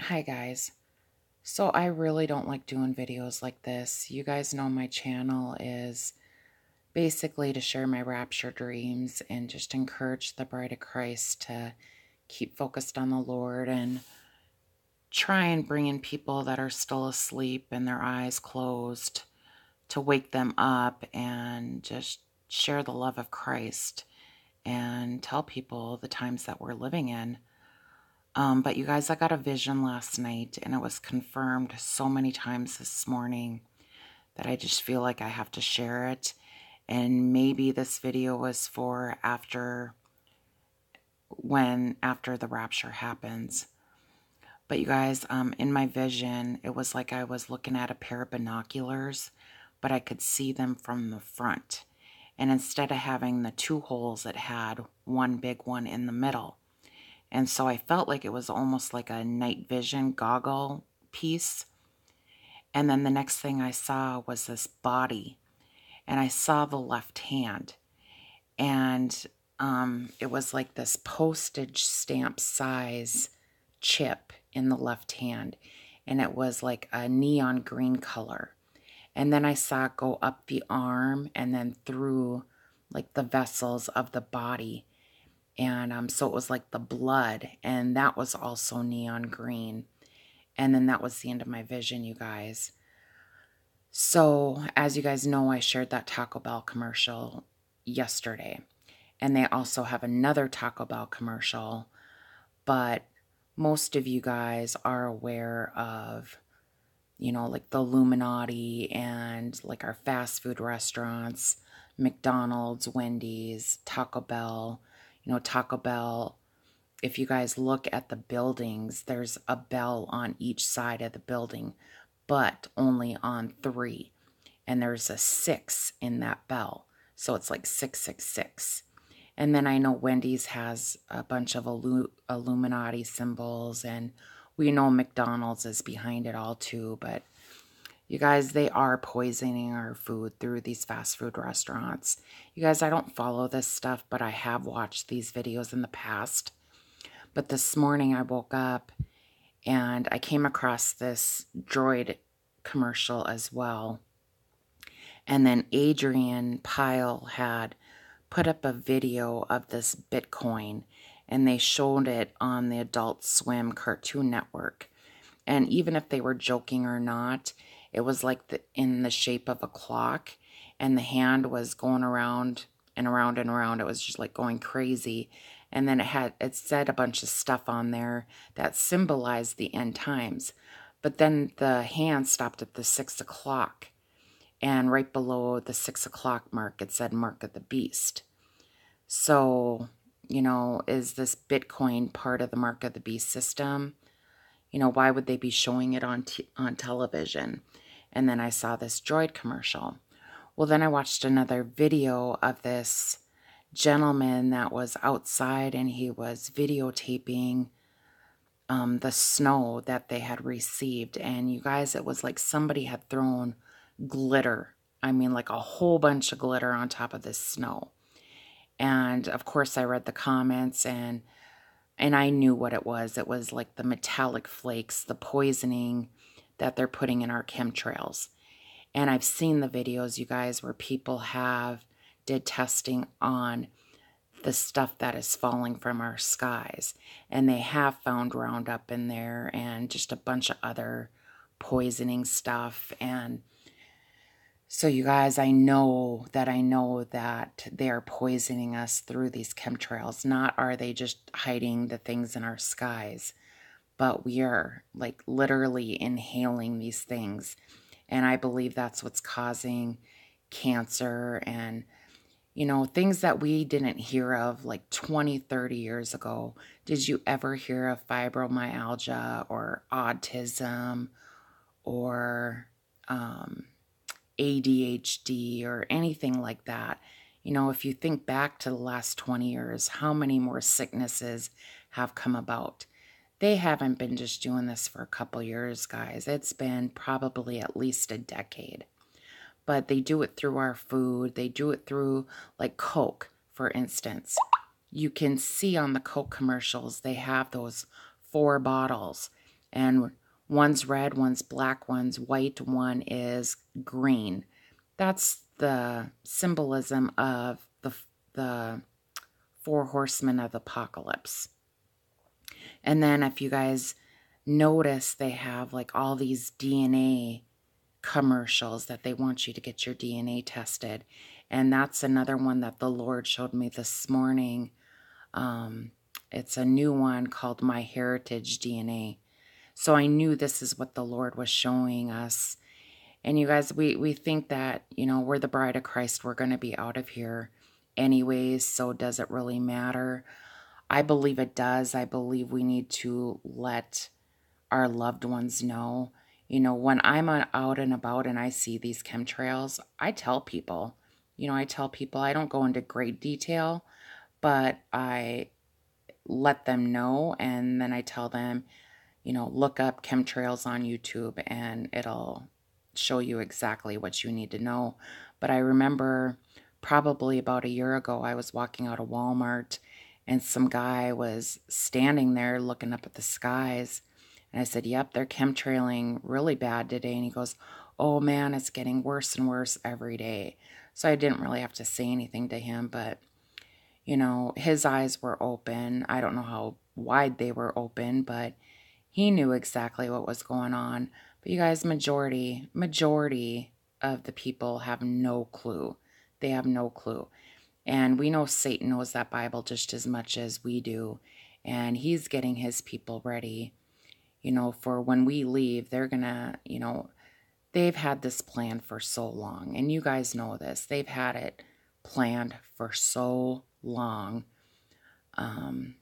Hi guys. So I really don't like doing videos like this. You guys know my channel is basically to share my rapture dreams and just encourage the bride of Christ to keep focused on the Lord and try and bring in people that are still asleep and their eyes closed to wake them up and just share the love of Christ and tell people the times that we're living in. But you guys, I got a vision last night and it was confirmed so many times this morning that I just feel like I have to share it. And maybe this video was for after the rapture happens. But you guys, in my vision, it was like I was looking at a pair of binoculars, but I could see them from the front. And instead of having the two holes, it had one big one in the middle. And so I felt like it was almost like a night vision goggle piece. And then the next thing I saw was this body. And I saw the left hand. And it was like this postage stamp size chip in the left hand. And it was like a neon green color. And then I saw it go up the arm and then through like the vessels of the body. And so it was like the blood, and that was also neon green. And then that was the end of my vision, you guys. So, as you guys know, I shared that Taco Bell commercial yesterday. And they also have another Taco Bell commercial. But most of you guys are aware of, like the Illuminati and like our fast food restaurants, McDonald's, Wendy's, Taco Bell. Taco Bell, if you guys look at the buildings, there's a bell on each side of the building, but only on 3. And there's a 6 in that bell. So it's like 666. And then I know Wendy's has a bunch of Illuminati symbols, and we know McDonald's is behind it all too. But you guys, they are poisoning our food through these fast food restaurants. You guys, I don't follow this stuff, but I have watched these videos in the past. But this morning I woke up and I came across this Droid commercial as well. And then Adrian Pyle had put up a video of this Bitcoin, and they showed it on the Adult Swim Cartoon Network. And even if they were joking or not, it was like in the shape of a clock, and the hand was going around and around and around. It was just like going crazy. And then it said a bunch of stuff on there that symbolized the end times. But then the hand stopped at the 6 o'clock. And right below the 6 o'clock mark, it said Mark of the Beast. So, is this Bitcoin part of the Mark of the Beast system? Why would they be showing it on television? And then I saw this Droid commercial. Well, then I watched another video of this gentleman that was outside, and he was videotaping the snow that they had received. And you guys, it was like somebody had thrown glitter. I mean, like a whole bunch of glitter on top of this snow. And of course, I read the comments, and I knew what it was. It was like the metallic flakes, the poisoning that they're putting in our chemtrails. And I've seen the videos, you guys, where people did testing on the stuff that is falling from our skies. And they have found Roundup in there and just a bunch of other poisoning stuff. And so you guys, I know that they are poisoning us through these chemtrails. Not are they just hiding the things in our skies, but we are like literally inhaling these things. And I believe that's what's causing cancer and, things that we didn't hear of like 20, 30 years ago. Did you ever hear of fibromyalgia or autism or ADHD or anything like that? If you think back to the last 20 years, how many more sicknesses have come about? They haven't been just doing this for a couple years, guys. It's been probably at least a decade. But they do it through our food. They do it through, like Coke, for instance. You can see on the Coke commercials, they have those 4 bottles. And one's red, one's black, one's white, one is green. That's the symbolism of the four horsemen of the apocalypse. And then if you guys notice, they have like all these DNA commercials that they want you to get your DNA tested. And that's another one that the Lord showed me this morning. It's a new one called My Heritage DNA. So I knew this is what the Lord was showing us. And you guys, we think that, you know, we're the bride of Christ. We're going to be out of here anyways. So does it really matter? I believe it does. I believe we need to let our loved ones know. You know, when I'm out and about and I see these chemtrails, I tell people, I don't go into great detail, but I let them know. And then I tell them, look up chemtrails on YouTube and it'll show you exactly what you need to know. But I remember probably about a year ago, I was walking out of Walmart and some guy was standing there looking up at the skies. And I said, yep, they're chemtrailing really bad today. And he goes, oh man, it's getting worse and worse every day. So I didn't really have to say anything to him, but his eyes were open. I don't know how wide they were open, but he knew exactly what was going on. But you guys, majority of the people have no clue. They have no clue. And we know Satan knows that Bible just as much as we do. And he's getting his people ready, for when we leave. They're going to, they've had this plan for so long. And you guys know this. They've had it planned for so long. And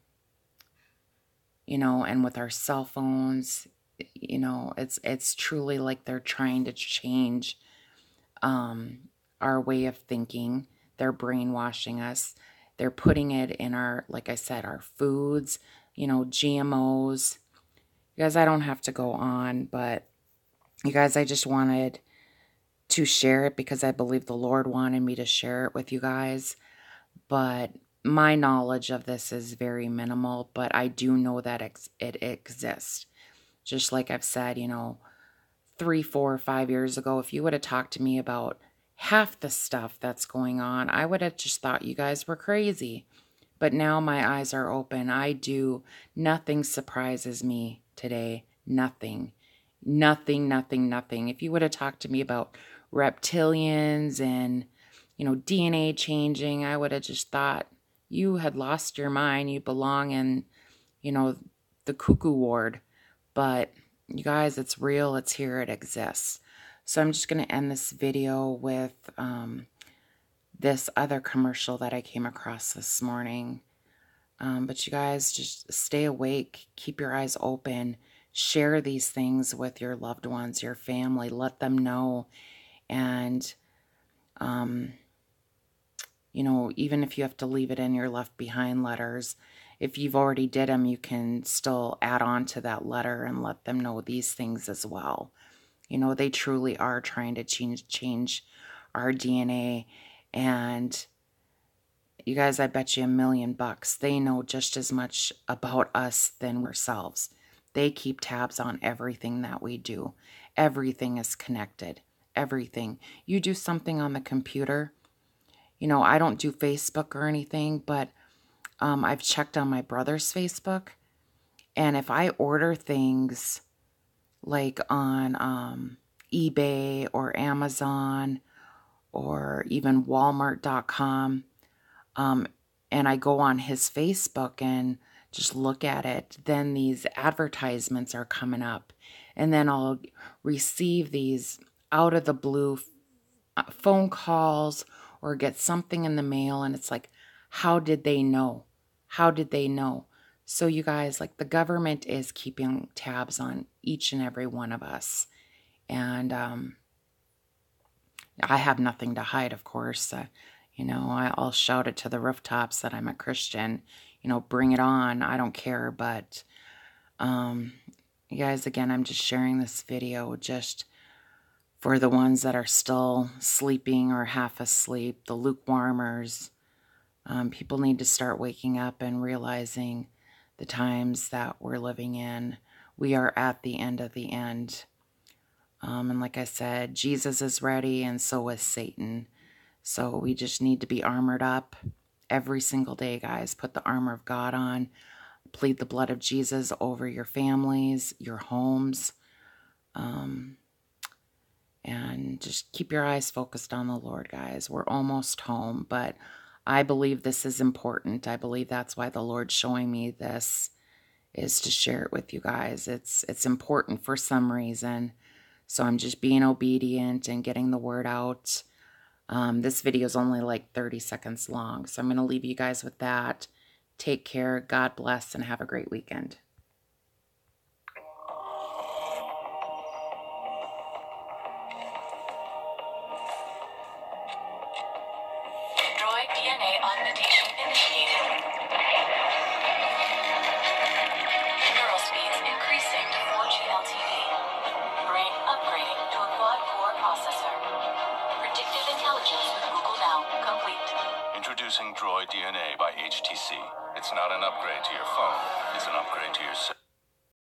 with our cell phones, it's truly like they're trying to change our way of thinking. They're brainwashing us. They're putting it in our, like I said, our foods, GMOs. You guys, I don't have to go on, but you guys, I just wanted to share it because I believe the Lord wanted me to share it with you guys. But my knowledge of this is very minimal, but I do know that it exists. Just like I've said, 3, 4, 5 years ago, if you would have talked to me about half the stuff that's going on, I would have just thought you guys were crazy. But now my eyes are open. Nothing surprises me today. Nothing. If you would have talked to me about reptilians and, DNA changing, I would have just thought you had lost your mind. You belong in, the cuckoo ward. But you guys, it's real. It's here. It exists. So I'm just going to end this video with this other commercial that I came across this morning. But you guys, just stay awake. Keep your eyes open. Share these things with your loved ones, your family. Let them know. And, even if you have to leave it in your left behind letters, if you've already did them, you can still add on to that letter and let them know these things as well. They truly are trying to change our DNA. And you guys, I bet you $1 million they know just as much about us than ourselves. They keep tabs on everything that we do. Everything is connected. Everything. You do something on the computer. I don't do Facebook or anything, but I've checked on my brother's Facebook. And if I order things like on eBay or Amazon or even Walmart.com, and I go on his Facebook and just look at it, then these advertisements are coming up. And then I'll receive these out of the blue phone calls or get something in the mail. And it's like, how did they know? How did they know? So you guys, like, the government is keeping tabs on each and every one of us. And I have nothing to hide, of course. I'll shout it to the rooftops that I'm a Christian. Bring it on. I don't care. But you guys, again, I'm just sharing this video just for the ones that are still sleeping or half asleep, the lukewarmers. People need to start waking up and realizing the times that we're living in. we are at the end of the end. And like I said, Jesus is ready, and so is Satan. So we just need to be armored up every single day, guys. Put the armor of God on. Plead the blood of Jesus over your families, your homes. And just keep your eyes focused on the Lord, guys. We're almost home, but I believe this is important. I believe that's why the Lord's showing me this, is to share it with you guys. It's important for some reason. So I'm just being obedient and getting the word out. This video is only like 30 seconds long, so I'm going to leave you guys with that. Take care, God bless, and have a great weekend. Droid DNA augmentation initiated. Neural speeds increasing to 4G LTE. Brain upgrading to a quad-core processor. Predictive intelligence with Google Now complete. Introducing Droid DNA by HTC. It's not an upgrade to your phone, it's an upgrade to your